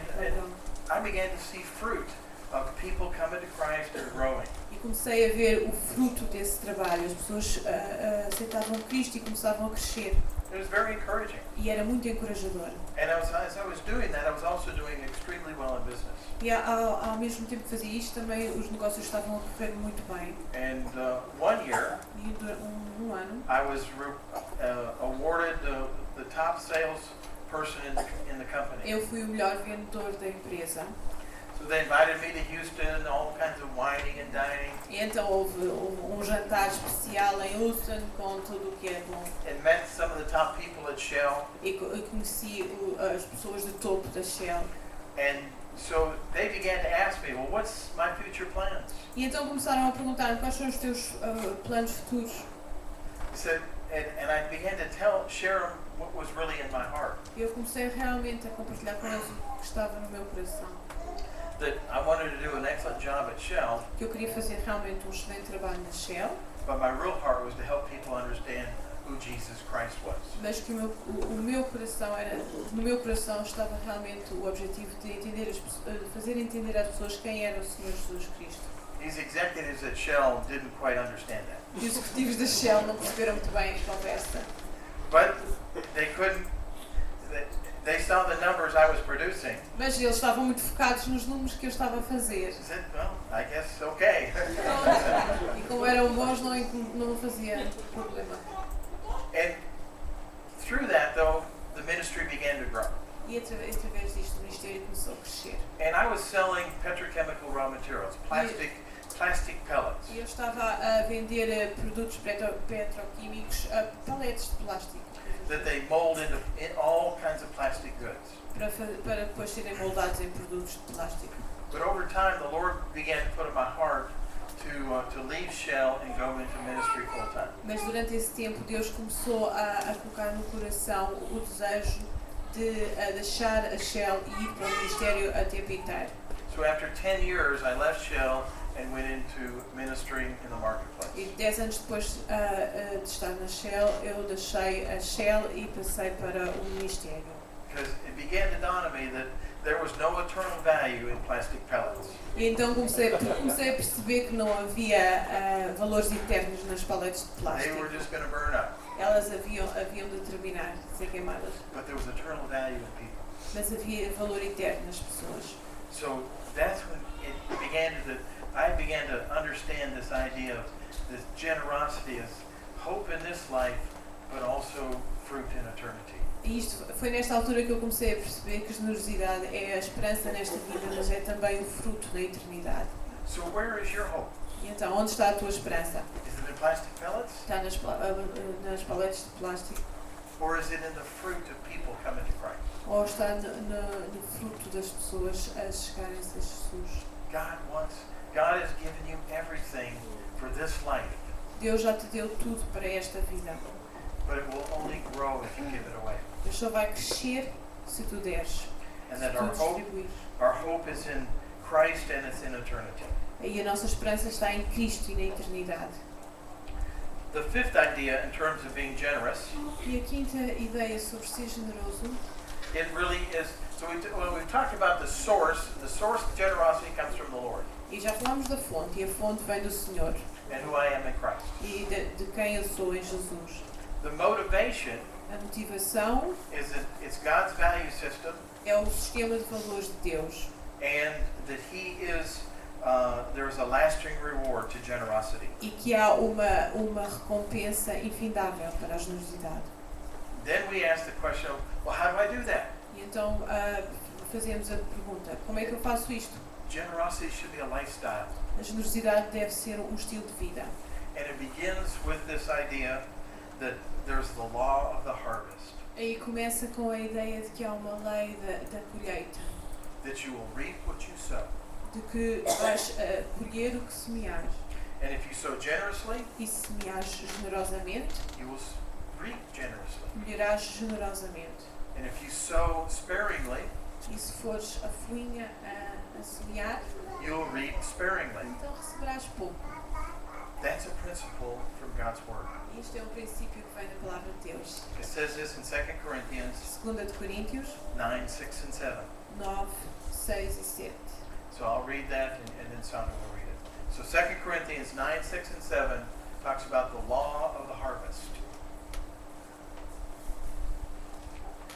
I began to see fruit of people coming to Christ and growing. E comecei a ver o fruto desse trabalho. As pessoas aceitavam Cristo e começavam a crescer. It was very encouraging. E era muito encorajador. And as I was doing that, I was also doing extremely well in business. E ao mesmo tempo que fazia isto, também os negócios estavam a correr muito bem. And one year, E durante um ano, I was awarded the top sales person in the company. eu fui o melhor vendedor da empresa. So they invited me to Houston, all kinds of wining and dining, E então houve um jantar especial em Houston com tudo o que é bom. and met some of the top people at Shell. E conheci as pessoas de topo da Shell. And so they began to ask me, well, what's my future plans? E então começaram a perguntar quais são os teus planos futuros. He said, and I began to share them what was really in my heart. E eu comecei realmente a compartilhar com eles o que estava no meu coração. That I wanted to do an excellent job at Shell, Que eu queria fazer realmente um excelente trabalho na Shell, but my real heart was to help people understand who Jesus Christ was. mas que o meu coração era, no meu coração estava realmente o objetivo de entender fazer entender às pessoas quem era o Senhor Jesus Cristo. These executives at Shell didn't quite understand that. E os executivos da Shell não perceberam muito bem a conversa, But they couldn't, they saw the numbers I was producing. mas eles estavam muito focados nos números que eu estava a fazer. They said, well, I guess okay. E como eram bons, não fazia problema. And through that, though, the ministry began to grow. E através disto o ministério começou a crescer. And I was selling petrochemical raw materials, plastic pellets. E eu estava a vender produtos petroquímicos, paletes de plástico, That they mold into all kinds of plastic goods. para depois serem moldados em produtos de plástico. But over time, the Lord began to put in my heart to leave Shell and go into ministry full time. Mas durante esse tempo Deus começou a colocar no coração o desejo de deixar a Shell e ir para o ministério a tempo inteiro. So after 10 years, I left Shell and went into ministering in the marketplace. E 10 anos depois de estar na Shell, eu deixei a Shell e passei para o ministério. Because it began to dawn on me that there was no eternal value in plastic pellets. E então comecei a perceber que não havia valores eternos nas paletes de They plástico. were just going to burn up. Elas haviam de terminar, de ser queimadas. But there was eternal value in people. Mas havia valor eterno nas pessoas. So that's when I began to understand this idea of this generosity as hope in this life, but also fruit in eternity. E isto foi nesta altura que eu comecei a perceber que a generosidade é a esperança nesta vida, mas é também o fruto da eternidade. So where is your hope? E então, onde está a tua esperança? Is it in plastic pellets? Está nas paletes de plástico? Or is it in the fruit of people coming to Christ? Ou está no fruto das pessoas a chegarem-se a Jesus? God has given you everything for this life, Deus já te deu tudo para esta vida, but it will only grow if you give it away. mas só vai crescer se tu deres, And se that tu our distribuires. hope is in Christ and it's in eternity. E a nossa esperança está em Cristo e na eternidade. The fifth idea in terms of being generous, E a quinta ideia sobre ser generoso, it really is, so when we've talked about the source of generosity comes from the Lord e já falámos da fonte, e a fonte vem do Senhor, and who I am in Christ. e de quem eu sou em Jesus. The motivation A motivação is that it's God's value system é o sistema de valores de Deus, and that He is, there's a lasting reward to generosity. e que há uma recompensa infindável para a generosidade. Then we ask the question, well, how do I do that? E então fazemos a pergunta, como é que eu faço isto? Generosity should be a lifestyle. A generosidade deve ser um estilo de vida. And it begins with this idea that there's the law of the harvest, Aí começa com a ideia de que há uma lei da colheita, that you will reap what you sow. de que vais colher o que semeares. And if you sow generously, E se semeares generosamente, you will reap generously. colherás generosamente. And if you sow sparingly, E se fores a folhinha a semear, you'll reap sparingly. então receberás pouco. That's a principle from God's Word. Isto é um princípio que vem da palavra de Deus. It says this in 2 Corinthians 2 de Coríntios 9, 6, and 7. 9, 6 e 7. So I'll read that and then Sandra will read it. So 2 Corinthians 9, 6, and 7 talks about the law of the harvest.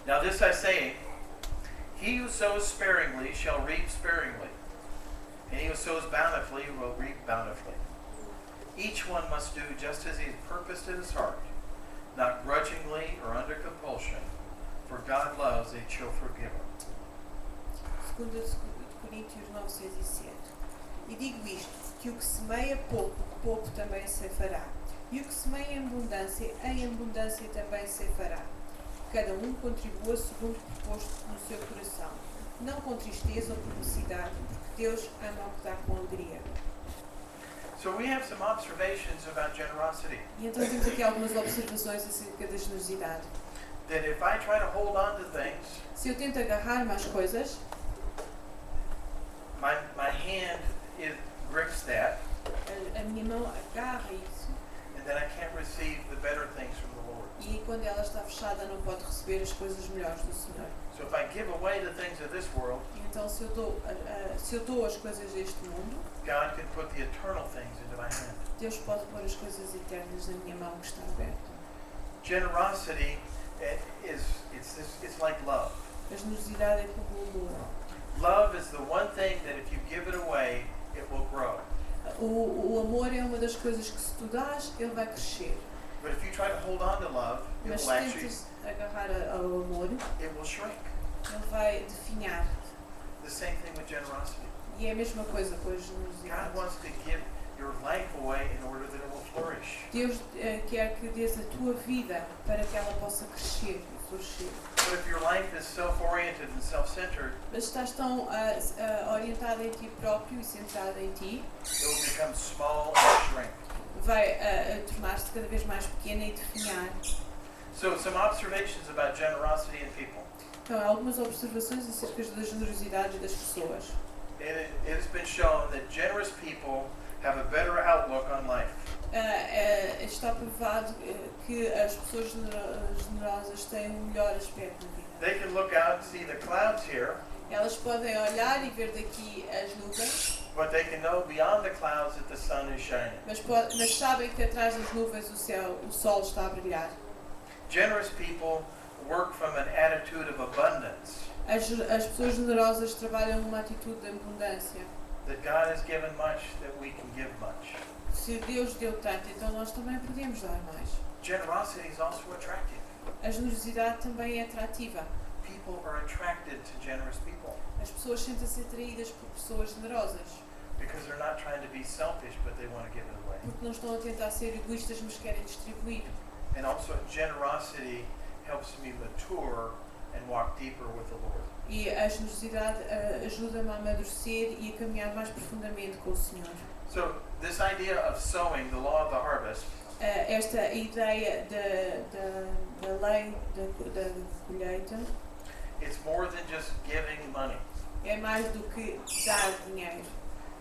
Now this I say, he who sows sparingly shall reap sparingly, and he who sows bountifully will reap bountifully. Each one must do just as he has purposed in his heart, not grudgingly or under compulsion, for God loves a cheerful giver. 2 de Coríntios 9, 6 e 7. E digo isto, que o que semeia pouco, pouco também ceifará. E o que semeia em abundância também ceifará. Cada um contribua segundo o proposto no seu coração, não com tristeza ou por necessidade, porque Deus ama o que dá com alegria. So we have some observations about generosity. E então temos aqui algumas observações acerca da generosidade. That if I try to hold on to things, Se eu tento agarrar mais coisas, my hand grips that, a minha mão agarra isso, and then I can't receive the better things from the Lord. e quando ela está fechada não pode receber as coisas melhores do Senhor. So if I give away the things of this world, E então se eu dou as coisas deste mundo, God can put the eternal things into my hand. Deus pode pôr as coisas eternas na minha mão que está aberta. Generosity it's like love. A generosidade é como o amor. Love is the one thing that if you give it away, it will grow. O amor é uma das coisas que se tu dás, ele vai crescer. But if you try to hold on to love, it Mas will se actually tentas agarrar ao amor, it will shrink. ele vai definhar. The same thing with generosity. E é a mesma coisa com a God generosidade. wants to give your life away in order that it will flourish. Deus quer que dês a tua vida para que ela possa crescer e florescer. But if your life is self-oriented and self-centered, Mas estás tão orientada em ti próprio e centrada em ti, it will become small and shrink. vai tornar-se cada vez mais pequena e definhar. So some observations about generosity in people. Então, há algumas observações acerca da generosidade das pessoas. It has been shown that generous people have a better outlook on life. Está provado que as pessoas generosas têm um melhor aspecto na vida. They can look out and see the clouds here, Elas podem olhar e ver daqui as nuvens, but they can know beyond the clouds that the sun is shining. mas sabem que atrás das nuvens o sol está a brilhar. Generous people work from an attitude of abundance, As pessoas generosas trabalham numa atitude de abundância. that God has given much, that we can give much. Se Deus deu tanto, então nós também podemos dar mais. Generosity is also attractive. A generosidade também é atrativa. People are attracted to generous people As pessoas sentem-se atraídas por pessoas generosas, because they're not trying to be selfish, but they want to give it away. porque não estão a tentar ser egoístas, mas querem distribuir. And also, generosity helps me mature and walk deeper with the Lord. E a generosidade ajuda-me a amadurecer e a caminhar mais profundamente com o Senhor. So, this idea of sowing, the law of the harvest, Esta ideia da lei da colheita it's more than just giving money. é mais do que dar dinheiro.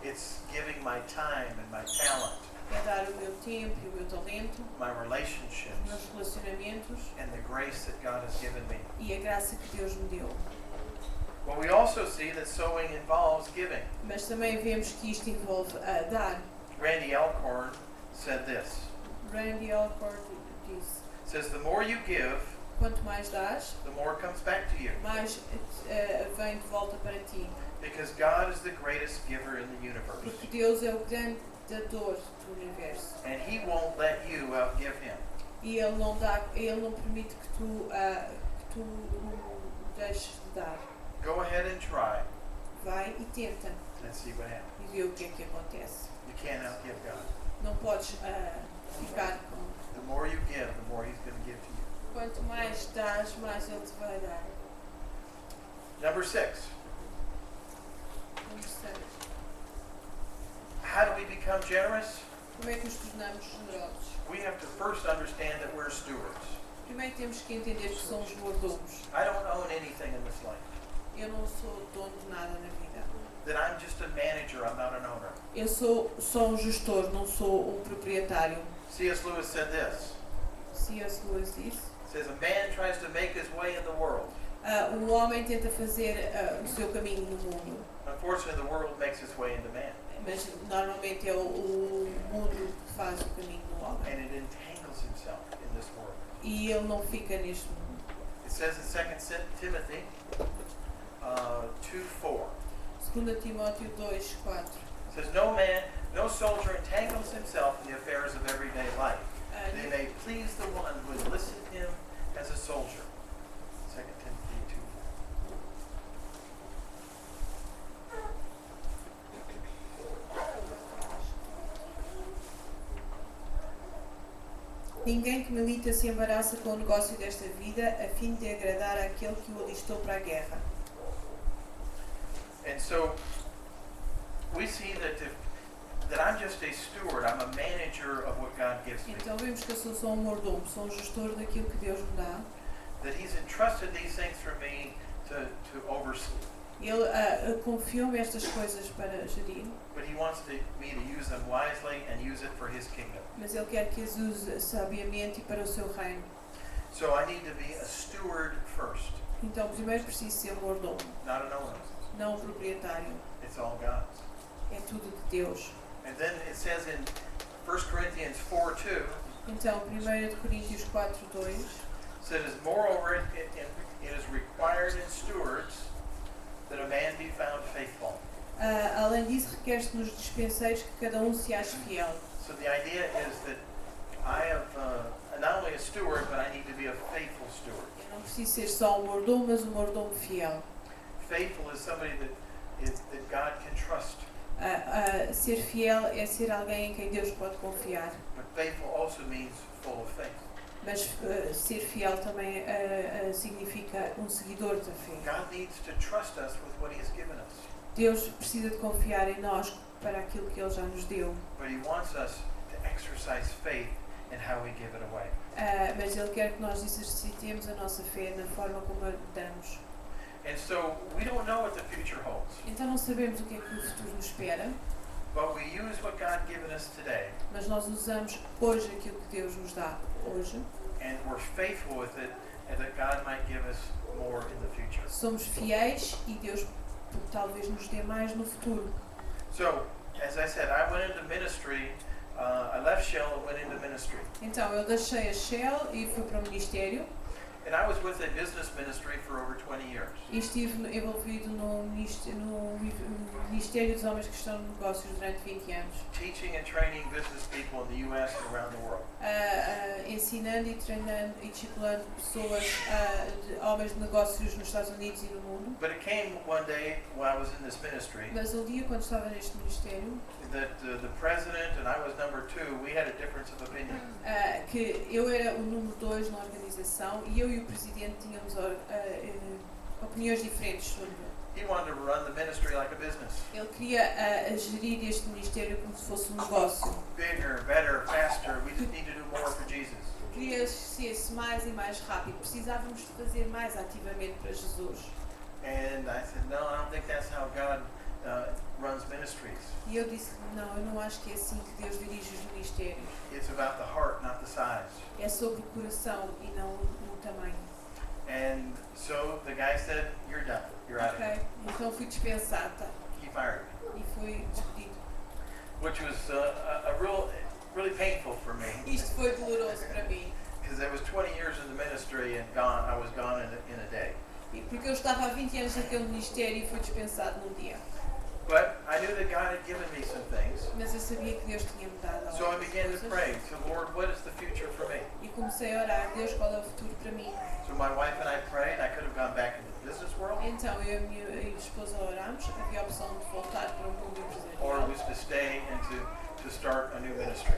It's giving my time and my talent, É dar o meu tempo e o meu talento, my os relationships, meus relacionamentos and the grace that God has given me. e a graça que Deus me deu. Well, we also see that sowing involves giving. Mas também vemos que isto envolve dar. Randy Alcorn said this. Randy Alcorn disse: Says the more you give, quanto mais dás, the more comes back to you, mais vem de volta para ti. because God is the greatest giver in the universe, Porque Deus é o grande dador do universo. and He won't let you outgive Him. E Ele não permite que tu deixes de dar. Go ahead and try Vai e tenta and see what happens. e vê o que é que acontece. You can't outgive God. Não podes ficar com. The more you give, the more He's going to give to you. Quanto mais dás, mais Ele te vai dar. Number 6. Número 6. How do we become generous? Como é que nos tornamos generosos? We have to first understand that we're stewards. Primeiro temos que entender que somos mordomos. I don't own anything in this life. Eu não sou dono de nada na vida. that I'm just a manager, I'm not an owner. Eu sou só um gestor, não sou um proprietário. C.S. Lewis said this. C.S. Lewis disse. Says a man tries to make his way in the world. O homem tenta fazer o seu caminho no mundo, Unfortunately, the world makes its way into man, mas normalmente é o mundo que faz o caminho do homem. and it entangles himself in this world. E ele não fica neste mundo. It says in 2 Timothy 2:4. 2 Timóteo 2:4. It says, no soldier entangles himself in the affairs of everyday life. They may please the one who enlisted him as a soldier. 2 Timothy 2:4. Ninguém que milita se embaraça com o negócio desta vida a fim de agradar àquele que o alistou para a guerra. And so we see that I'm just a steward. I'm a manager of what God gives me. Então vemos que eu sou só um mordomo, sou um gestor daquilo que Deus me dá. That He's entrusted these things for me to oversee. Ele confiou-me estas coisas para gerir, But He wants me to use them wisely and use it for His kingdom. mas Ele quer que as use sabiamente e para o seu reino. So I need to be a steward first, Então primeiro preciso ser mordomo, not an owner. não um proprietário. It's all God's. É tudo de Deus. And then it says in 1 Corinthians 4:2, Então 1 Coríntios 4:2 says, moreover, it is required in stewards that a man be found faithful. além disso, requer-se nos dispenseiros que cada um se ache fiel. So the idea is that I have not only a steward, but I need to be a faithful steward. Eu não preciso ser só um mordomo, mas um mordomo fiel. Faithful is somebody that God can trust. Ser fiel é ser alguém em quem Deus pode confiar. But faithful also means full of faith. Mas ser fiel também significa um seguidor da fé. God needs to trust us with what He has given us. Deus precisa de confiar em nós para aquilo que Ele já nos deu. But He wants us to exercise faith in how we give it away. Mas Ele quer que nós exercitemos a nossa fé na forma como a damos. And so we don't know what the future holds. Então não sabemos o que é que o futuro nos espera, But we use what God given us today, mas nós usamos hoje aquilo que Deus nos dá hoje. and we're faithful with it, and that God might give us more in the future. Somos fiéis e Deus talvez nos dê mais no futuro. So, as I said, I went into ministry. I left Shell and went into ministry. Então eu deixei a Shell e fui para o ministério And I was with a business ministry for over 20 years. e estive envolvido no Ministério dos Homens que estão no negócios durante 20 anos. Teaching and training business people in the U.S. and around the world. Ensinando e treinando e discipulando pessoas, homens de negócios nos Estados Unidos e no mundo. But it came one day when I was in this ministry Mas um dia, quando estava neste ministério, that the president and I was number 2, we had a difference of opinion. Que eu era o número 2 na organização e eu e o presidente tínhamos opiniões diferentes sobre. He wanted to run the ministry like a business. Ele queria gerir este ministério como se fosse um negócio. Bigger, better, faster. We just need to do more for Jesus. Queria ser-se mais e mais rápido. Precisávamos de fazer mais ativamente para Jesus. And I said, no, I don't think that's how God runs ministries. E eu disse, não, eu não acho que é assim que Deus dirige os ministérios. It's about the heart, not the size. É sobre o coração e não o tamanho. And so the guy said, you're done. You're out of here. Então fui dispensada He fired me, e fui despedido. which was really painful for me. Isto foi doloroso para mim, Because I was 20 years in the ministry and I was gone in a day. porque eu estava há 20 anos naquele ministério e fui dispensado num dia. But I knew that God had given me some things. Mas eu sabia que Deus tinha-me dado So I algumas began to coisas. pray. So Lord, what is the future for me? E comecei a orar, Deus, qual é o futuro para mim? So my wife and I prayed. I could have gone back into the business world, Então eu e a minha esposa orámos, havia a opção de voltar para o mundo or it empresarial was to stay and to start a new ministry.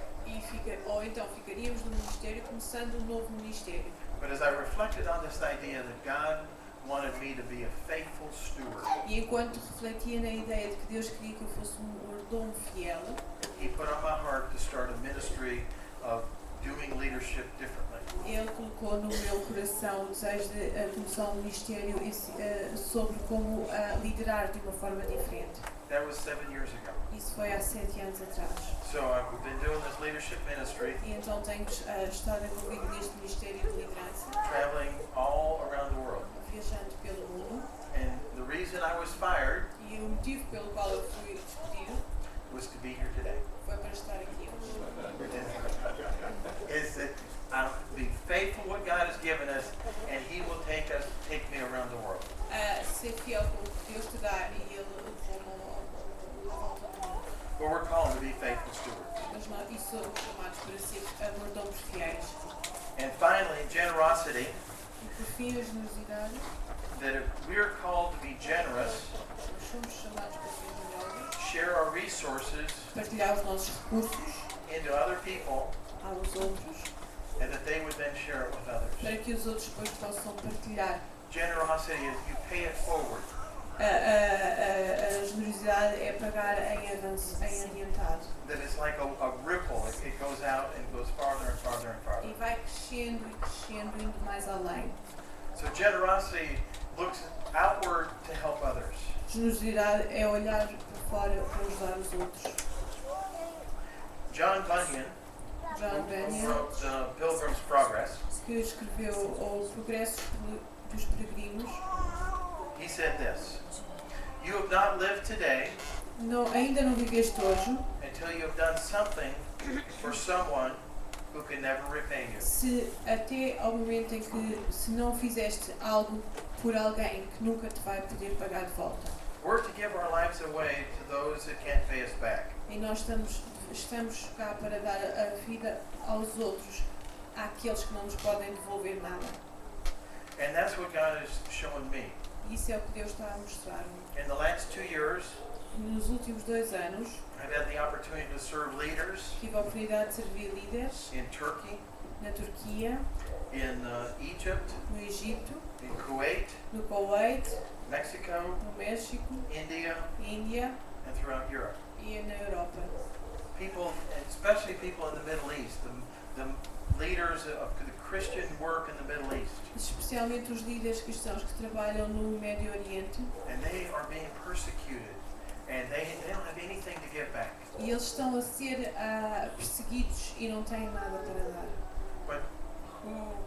ou então ficaríamos no ministério começando um novo ministério. But as I reflected on this idea that God wanted me to be a faithful steward, E enquanto refletia na ideia de que Deus queria que eu fosse um mordomo fiel, He put on my heart to start a ministry of doing leadership differently. Ele colocou no meu coração o desejo de começar um ministério sobre como liderar de uma forma diferente. That was 7 years ago. Isso foi há 7 anos atrás. So I've been doing this leadership ministry, E então tenho estado envolvido neste ministério de liderança, traveling all around the world. viajando pelo mundo. And the reason I was fired E o motivo pelo qual eu fui despedido was to be here today. foi para estar aqui hoje. Is that I'll be faithful what God has given us, and He will take me around the world. Ser fiel com o que Deus te dá e Ele levou-me à volta do mundo. But we're called to be faithful stewards. Mas nós e somos chamados para ser mordomos fiéis. And finally, generosity. E por fim, a generosidade. That if we're called to be generous, Nós somos chamados para ser generosos, share our resources partilhar os nossos recursos into other people, aos outros, and that they would then share it with others. para que os outros depois possam partilhar. Generosity is you pay it forward. A generosidade é pagar em avanço, em adiantado. That it's like a ripple. It goes out and goes farther and farther and farther. E vai crescendo e crescendo, indo mais além. So generosity looks outward to help others. Generosidade é olhar para fora para ajudar os outros. John Bunyan, John who Bunyan, wrote Pilgrim's Progress, que escreveu o Progresso dos Peregrinos, he said this: "You have not lived today ainda não viveste hoje until you have done something for someone who can never repay you." se até ao momento em que se não fizeste algo por alguém que nunca te vai poder pagar de volta. We're to give our lives away to those that can't pay us back. E nós estamos cá para dar a vida aos outros, àqueles que não nos podem devolver nada. And that's what God is showing me. E isso é o que Deus está a mostrar-me. In the last 2 years, Nos últimos 2 anos, I've had the opportunity to serve leaders tive a oportunidade de servir líderes in Turkey, na Turquia, in Egypt, no Egito, in Kuwait, no Kuwait, Mexico, no México, India, Índia and throughout Europe. e na Europa. People, especially people in the Middle East, the leaders of the Christian work in the Middle East, Especialmente os líderes cristãos que trabalham no Médio Oriente, and they are being persecuted, and they don't have anything to give back. e eles estão a ser perseguidos e não têm nada para dar. But who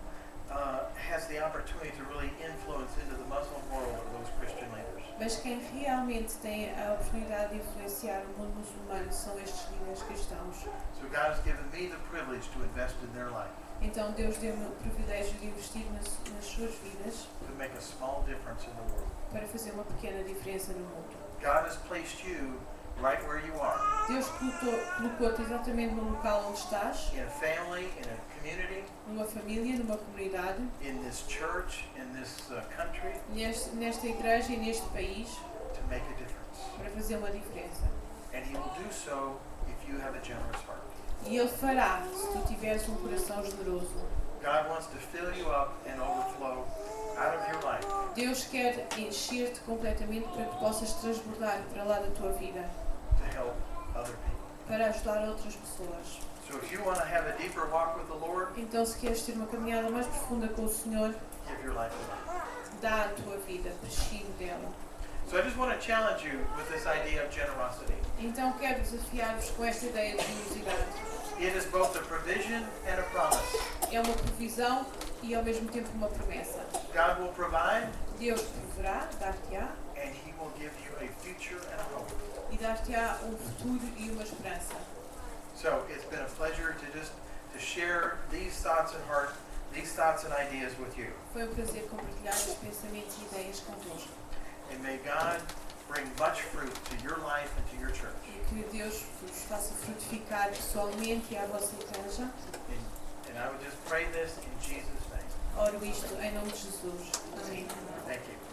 has the opportunity to really influence into the Muslim world are those Christian leaders. Mas quem realmente tem a oportunidade de influenciar o mundo muçulmano são estes líderes cristãos. So God has given me the privilege to invest in their life, Então Deus deu-me o privilégio de investir nas suas vidas to make a small difference in the world. para fazer uma pequena diferença no mundo. God has placed you right where you are, Deus colocou-te exatamente no local onde estás, in a family, in a community, numa família, numa comunidade, in this church, in this country, nesta igreja e neste país, to make a difference. para fazer uma diferença. And He will do so if you have a generous heart. E Ele fará se tu tiveres um coração generoso. God wants to fill you up and overflow out of your life Deus quer encher-te completamente para que possas transbordar para lá da tua vida, to help other people. para ajudar outras pessoas. So if you want to have a deeper walk with the Lord, Então, se queres ter uma caminhada mais profunda com o Senhor, give your life to Him. dá a tua vida, prescinde dela. So I just want to challenge you with this idea of generosity. Então, quero desafiar-vos com esta ideia de generosidade. It is both a provision and a promise. É uma provisão e ao mesmo tempo uma promessa. God will provide, Deus proverá, dar-te-á and He will give you a future and a hope. e dar-te-á um futuro e uma esperança. So it's been a pleasure to share these thoughts and ideas with you. Foi um prazer compartilhar os pensamentos e ideias convosco. And may God bring much fruit to your life and to your church. E que Deus vos faça frutificar pessoalmente e à vossa igreja. And I would just pray this in Jesus' name. Oro isto em nome de Jesus. Amém. Thank you.